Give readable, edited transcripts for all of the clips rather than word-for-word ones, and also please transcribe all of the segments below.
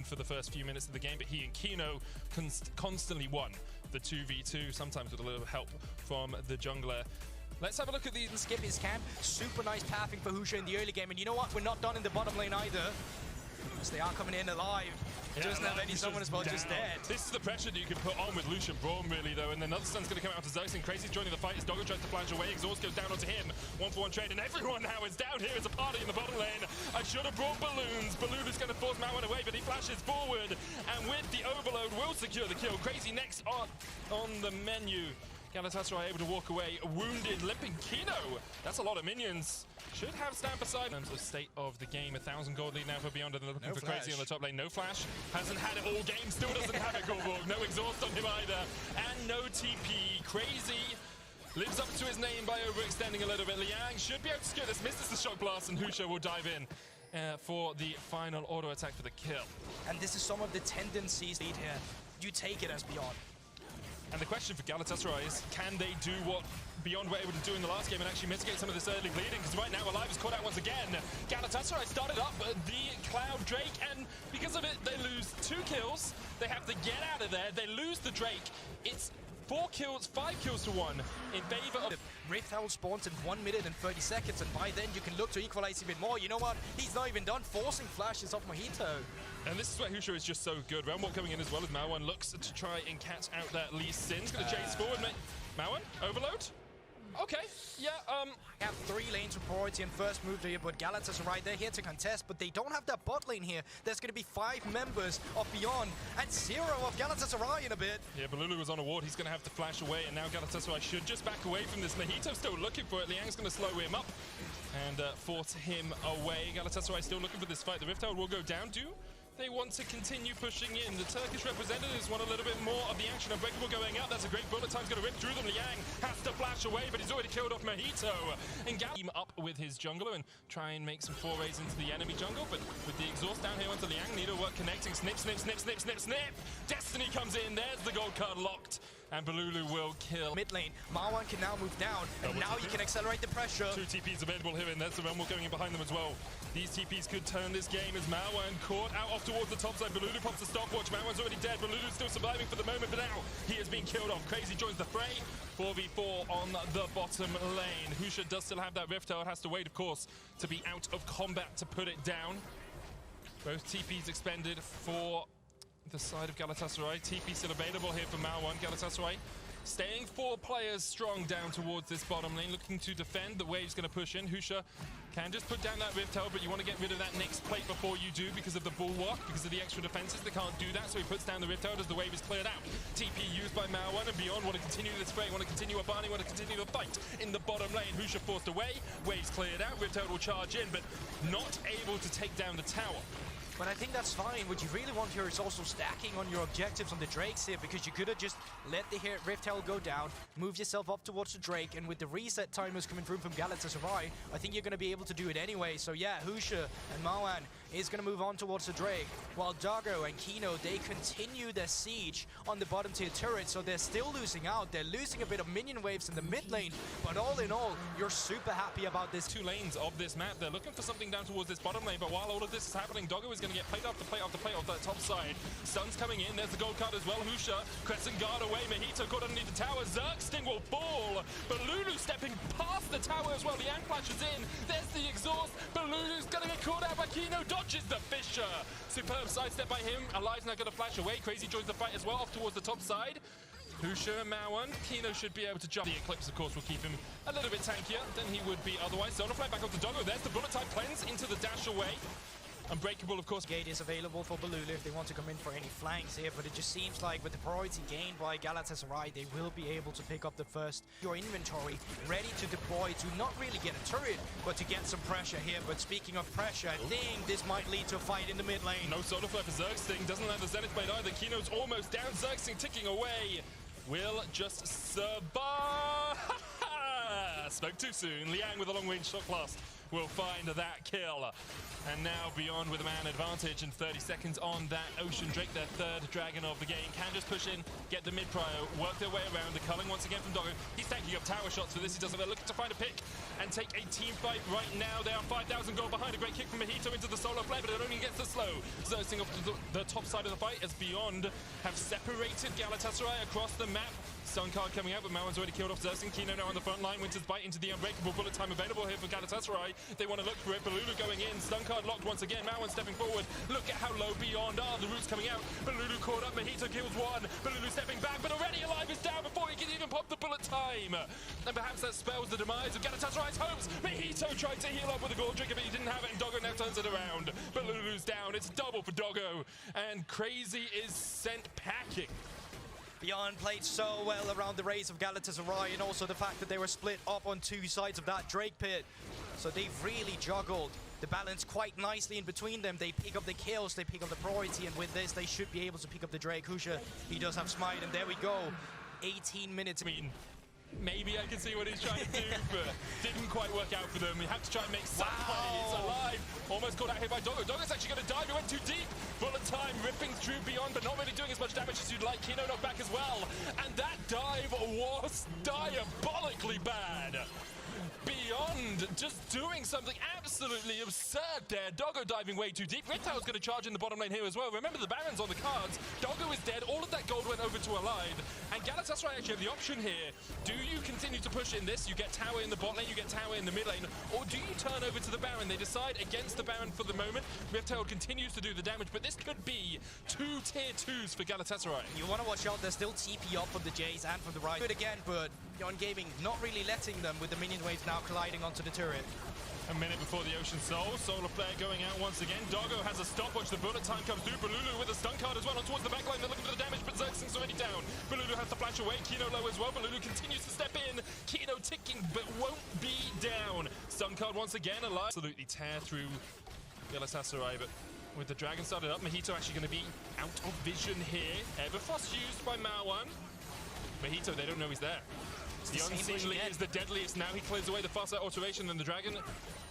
for the first few minutes of the game, but he and Kino constantly won the 2v2, sometimes with a little help from the jungler. Let's have a look at the skip his camp. Super nice pathing for Husha in the early game, and you know what? We're not done in the bottom lane either. So they are coming in alive. Doesn't have any summon as well, just dead. This is the pressure that you can put on with Lucian Braum, really, though. And then another stun's going to come out to Xerxes. Crazy's joining the fight as Doggo tries to flash away. Exhaust goes down onto him. 1-for-1 trade, and everyone now is down here. It's a party in the bottom lane. I should have brought balloons. Balloon is going to force Mawan away, but he flashes forward. And with the overload, will secure the kill. Crazy next on the menu. Galatasaray able to walk away, wounded, limping Kino. That's a lot of minions. Should have stand beside him. The state of the game, 1,000 gold lead now for Beyond, and they're looking for Crazy on the top lane. No flash, hasn't had it all game, still doesn't have it, Goldborg. No exhaust on him either, and no TP. Crazy lives up to his name by overextending a little bit. Liang should be able to secure this, misses the shock blast, and Husha will dive in for the final auto attack for the kill. And this is some of the tendencies lead here. You take it as Beyond. And the question for Galatasaray is, can they do what Beyond were able to do in the last game and actually mitigate some of this early bleeding? Because right now, Alive is caught out once again. Galatasaray started up the Cloud Drake, and because of it, they lose 2 kills. They have to get out of there. They lose the Drake. It's 4 kills, 5 kills to 1 in favor of... Rift Howl spawns in 1 minute and 30 seconds, and by then you can look to equalize a bit more. You know what? He's not even done forcing flashes off Mojito. And this is where Husha is just so good. Realm Walk coming in as well as Mawan looks to try and catch out that Lee Sin's going to chase forward. Mawan, overload? Okay, yeah, have 3 lanes of priority and first move here, but Galatasaray, they're here to contest, but they don't have that bot lane here. There's going to be 5 members of Beyond and 0 of Galatasaray in a bit. Yeah, Balulu was on a ward. He's going to have to flash away, and now Galatasaray should just back away from this. Mojito's still looking for it. Liang's going to slow him up and force him away. Galatasaray still looking for this fight. The Rift Tower will go down. They want to continue pushing in. The Turkish representatives want a little bit more of the action. Unbreakable going out. That's a great bullet time's going to rip through them. Liang has to flash away, but he's already killed off Mojito. And team up with his jungler and try and make some forays into the enemy jungle. But with the exhaust down here onto Liang, needlework connecting. Snip, snip, snip, snip, snip, snip. Destiny comes in. There's the gold card locked. And Balulu will kill. Mid lane, Marwan can now move down, and now he can accelerate the pressure. 2 TPs available here, and there's the Realm Walk going in behind them as well. These TPs could turn this game as Marwan caught out off towards the top side. Balulu pops the stopwatch. Marwan's already dead. Balulu's still surviving for the moment, but now he has been killed off. Crazy joins the fray. 4v4 on the bottom lane. Husha does still have that Rift Tower. Has to wait, of course, to be out of combat to put it down. Both TPs expended for the side of Galatasaray. TP still available here for Marwan. Galatasaray staying 4 players strong down towards this bottom lane, looking to defend. The wave's going to push in. Husha can just put down that Rift Tower, but you want to get rid of that next plate before you do because of the bulwark, because of the extra defenses. They can't do that, so he puts down the Rift Tower as the wave is cleared out. TP used by Marwan, and Beyond want to continue this fray, want to continue a Barney, want to continue the fight in the bottom lane. Husha forced away, waves cleared out, Rift Tower will charge in, but not able to take down the tower. But I think that's fine. What you really want here is also stacking on your objectives on the Drakes here, because you could have just let the Rift Tower go down, move yourself up towards the Drake, and with the reset timers coming through from Galatasaray, I think you're going to be able to do it anyway. So yeah, Husha and Marwan is going to move on towards the Drake, while Doggo and Kino, they continue their siege on the bottom tier turret, so they're still losing out. They're losing a bit of minion waves in the mid lane, but all in all, you're super happy about this. 2 lanes of this map. They're looking for something down towards this bottom lane, but while all of this is happening, Doggo is going to get plate after plate after plate off that top side. Stuns coming in. There's the gold card as well. Husha, Crescent Guard away. Mojito caught underneath the tower. Xerxes will fall. Balulu stepping past the tower as well. Liang flashes in. There's the exhaust. Balulu's going to get caught out by Kino. Dodges the Fisher. Superb sidestep by him. Alive's now going to flash away. Crazy joins the fight as well off towards the top side. Husha and Marwan. Kino should be able to jump. The Eclipse, of course, will keep him a little bit tankier than he would be otherwise. Zonafly back up to Doggo. There's the bullet type cleanse into the dash away. Unbreakable, of course. Gate is available for Balulu if they want to come in for any flanks here, but it just seems like with the priority gained by Galatasaray, they will be able to pick up the first. Your inventory ready to deploy to not really get a turret, but to get some pressure here. But speaking of pressure, I think this might lead to a fight in the mid lane. No solar flare for Xerxes. Doesn't land the Zenith Blade either. Kino's almost down. Xerxes ticking away. Will just survive. Spoke too soon. Liang with a long-range shot blast will find that kill. And now Beyond with a man advantage and 30 seconds on that Ocean Drake, their third dragon of the game, can just push in, get the mid prio, work their way around. The culling once again from Doggo. He's taking up tower shots for this. He doesn't. They're looking to find a pick and take a team fight right now. They are 5,000 gold behind. A great kick from Mojito into the solar flare, but it only gets the slow. Zersing up to the top side of the fight as Beyond have separated Galatasaray across the map. Stun card coming out, but Mauan's already killed off Zersing. Kino now on the front line. Winter's bite into the unbreakable bullet time available here for Galatasaray. They want to look for it. Balulu going in. Stun card locked once again. Mauan stepping forward. Look at how low Beyond are. The roots coming out. Balulu caught up. Mojito kills one. Balulu stepping back, but already Alive is down before he can even pop the bullet time. And perhaps that spells the demise of Galatasaray's hopes. Mojito tried to heal up with a gold trigger, but he didn't have it, and Doggo now turns it around. Balulu's down. It's double for Doggo, and Crazy is sent packing. Beyond played so well around the race of Galatasaray, and also the fact that they were split up on two sides of that Drake pit. So they've really juggled the balance quite nicely in between them. They pick up the kills, they pick up the priority, and with this they should be able to pick up the Drake. Husha, he does have smite, and there we go. 18 minutes. I mean, maybe I can see what he's trying to do, but didn't quite work out for them. We have to try and make some play. It's Alive. Almost caught out here by Doggo. Doggo's actually going to dive. He went too deep. Bullet time ripping through Beyond, but not really doing as much damage as you'd like. Kino knocked back as well. And that dive was diabolically bad. Beyond just doing something absolutely absurd there. Doggo diving way too deep. Riptail's going to charge in the bottom lane here as well. Remember, the Baron's on the cards. Doggo is dead. All of that gold went over to Alive. And Galatasaray actually have the option here. Do you continue to push in this? You get tower in the bot lane, you get tower in the mid lane, or do you turn over to the Baron? They decide against the Baron for the moment. Riptail continues to do the damage, but this could be two tier 2s for Galatasaray. You want to watch out. There's still TP up from the Jays and from the right. Good again, but Beyond Gaming not really letting them, with the minion waves now colliding onto the turret. A minute before the Ocean Soul. Solar Flare going out once again. Doggo has a stopwatch. The bullet time comes through. Balulu with a stun card as well on towards the backline. They're looking for the damage, but Xerxing's already down. Balulu has to flash away. Kino low as well. Balulu continues to step in. Kino ticking, but won't be down. Stun card once again. Alive. Absolutely tear through Galatasaray, but with the Dragon started up, Mojito actually going to be out of vision here. Everfrost used by Mauan. Mojito, they don't know he's there. The Unseemly is the deadliest now. He clears away the faster alteration, and the Dragon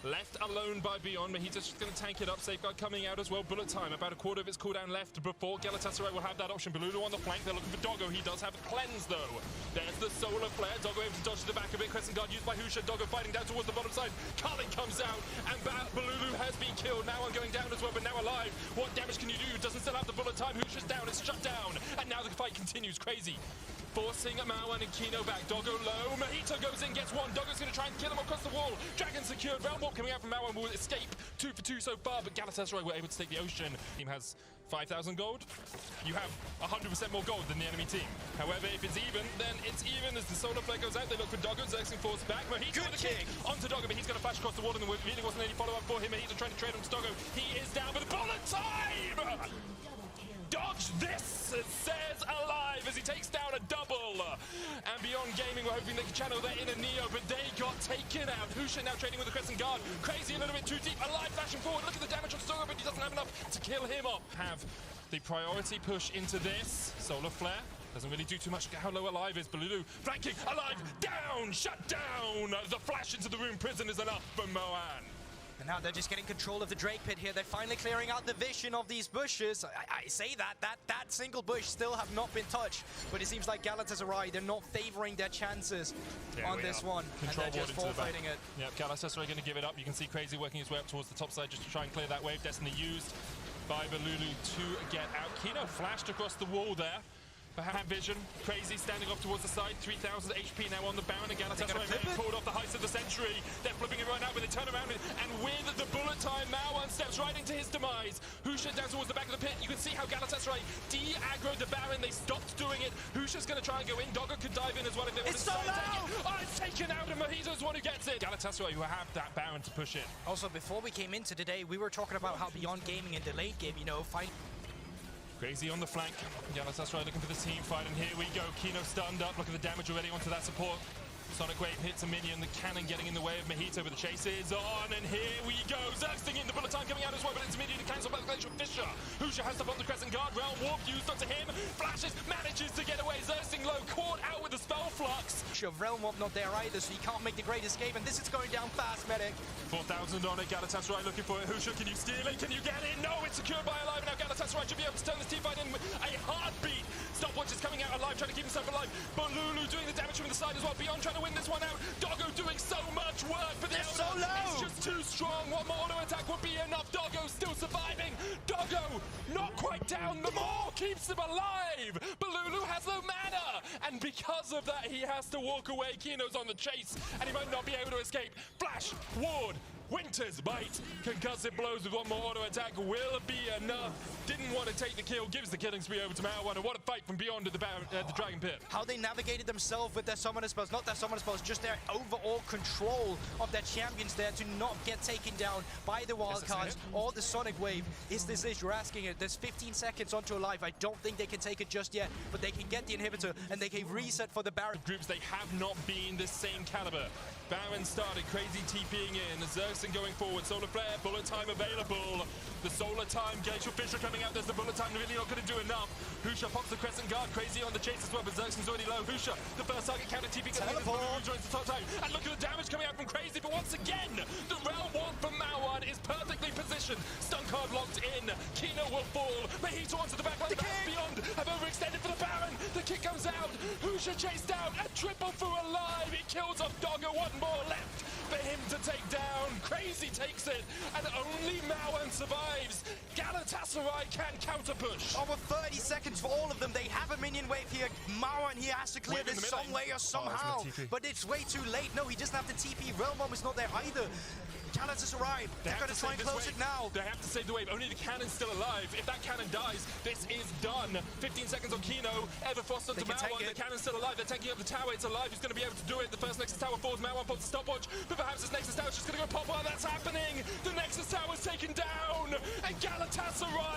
left alone by Beyond. Mojito's just going to tank it up. Safeguard coming out as well. Bullet time, about a quarter of its cooldown left before Galatasaray will have that option. Balulu on the flank. They're looking for Doggo. He does have a cleanse, though. There's the Solar Flare. Doggo able to dodge to the back of it. Crescent Guard used by Husha. Doggo fighting down towards the bottom side. Carlin comes out, and Balulu has been killed. Now I'm going down as well, but now Alive. What damage can you do? Doesn't still have the bullet time. Husha's down. It's shut down. And now the fight continues. Crazy. Forcing Mauan and Kino back. Doggo low. Mojito goes in, gets one. Doggo's going to try and kill him across the wall. Dragon secured. Realm Warp coming out from Mauan will escape. 2 for 2 so far, but Galatasaray were able to take the Ocean. Team has 5,000 gold. You have 100% more gold than the enemy team. However, if it's even, then it's even as the Solar Flare goes out. They look for Doggo. Xerxing falls back. Mojito with a kick onto Doggo, but he's going to flash across the wall, and there really wasn't any follow-up for him. Mojito trying to trade him to Doggo. He is down, but the bullet time! Dodge this, says Alive as he takes down a double. And Beyond Gaming were hoping they could channel their inner Neo, but they got taken out. Husha now trading with the Crescent Guard. Crazy a little bit too deep. Alive flashing forward. Look at the damage on Doggo, but he doesn't have enough to kill him off. Have the priority push into this. Solar Flare doesn't really do too much. Look at how low Alive is. Balulu flanking. Alive down, shut down. The flash into the room prison is enough for Moan. And now they're just getting control of the Drake pit here. They're finally clearing out the vision of these bushes. I say that single bush still have not been touched, but it seems like Galatasaray, they're not favoring their chances on this one. Control and they're just forfeiting it. Yep, Galatasaray going to give it up. You can see Crazy working his way up towards the top side just to try and clear that wave. Destiny used by Balulu to get out. Kino flashed across the wall there. Perhaps vision. Crazy standing off towards the side. 3,000 HP now on the Baron, and Galatasaray called off the heights of the century. They're flipping it right now, but they turn around, and with the bullet time, Mauan steps right into his demise. Husha down towards the back of the pit. You can see how Galatasaray de-aggroed the Baron. They stopped doing it. Husha's going to try and go in. Doggo could dive in as well if they want to try and take it. Oh, it's taken out, and Mojito's one who gets it. Galatasaray who have that Baron to push in. Also, before we came into today, we were talking about how Beyond Gaming in the late game, you know, Crazy on the flank. Galatasaray looking for the team fight, and here we go. Kino stunned up. Look at the damage already onto that support. Sonic Wave hits a minion, the cannon getting in the way of Mojito, but the chase is on, and here we go. Xerxing in, the bullet time coming out as well, but it's immediately cancelled by the Glacial Fissure. Husha has to pop the Crescent Guard, Realm Warp used onto him, flashes, manages to get away. Xerxing low, caught out with the Spell Flux. Realm Warp not there either, so he can't make the great escape, and this is going down fast, Medic. 4,000 on it, Galatasaray looking for it. Husha, can you steal it? Can you get it? No, it's secured by Alive, and now Galatasaray should be able to turn this team fight in with a heartbeat. Stopwatch is coming out Alive, trying to keep himself alive, but Lulu doing the damage from the side as well. Beyond trying to win this one out. Doggo doing so much work, but they're so low. It's just too strong. One more auto attack would be enough. Doggo still surviving. Doggo not quite down. The more keeps him alive. But Lulu has no mana, and because of that, he has to walk away. Kino's on the chase, and he might not be able to escape. Flash, ward. Winter's Bite, concussive blows with one more auto attack will be enough. Didn't want to take the kill, gives the killing spree over to Mao1, and what a fight from beyond the Dragon Pit. How they navigated themselves with their summoner spells, not their summoner spells, just their overall control of their champions there to not get taken down by the wildcards or the Sonic Wave. Is this it? You're asking it. There's 15 seconds onto a life. I don't think they can take it just yet, but they can get the inhibitor and they can reset for the Baron. Groups, they have not been the same caliber. Baron started crazy TPing in, Xerxing going forward, Solar Flare, bullet time available. The Solar Time, Glacial Fissure coming out, there's the bullet time, really not going to do enough. Husha pops the Crescent Guard, crazy on the chase as well, but Xerxing's already low. Husha, the first target counter TP joins the top time, and look at the damage coming out from Crazy, but once again, the Realm Warp from Mao1 is perfectly positioned. Stun card locked in, Kino will fall, Mojito onto the backline, Beyond have overextended for the Baron, the kick comes out, Husha chased out, a triple for Alive, it kills off Doggo, one more left for him to take down. Crazy takes it, and only Mao1 survives. Galatasaray can counter push. Over 30 seconds for all of them. They have a minion wave here. Mao1, he has to clear this some way or somehow. But it's way too late. No, he doesn't have the TP. Realm Bomb is not there either. Galatasaray, they're going to try and close it now. They have to save the wave. Only the cannon's still alive. If that cannon dies, this is done. 15 seconds on Kino. Everfrost onto Mao1. The cannon's still alive. They're taking up the tower. It's alive. He's going to be able to do it. The first Nexus Tower falls. Mao1 pops the stopwatch. But perhaps this Nexus Tower's just going to go pop while that's happening. The Nexus Tower's taken down. And Galatasaray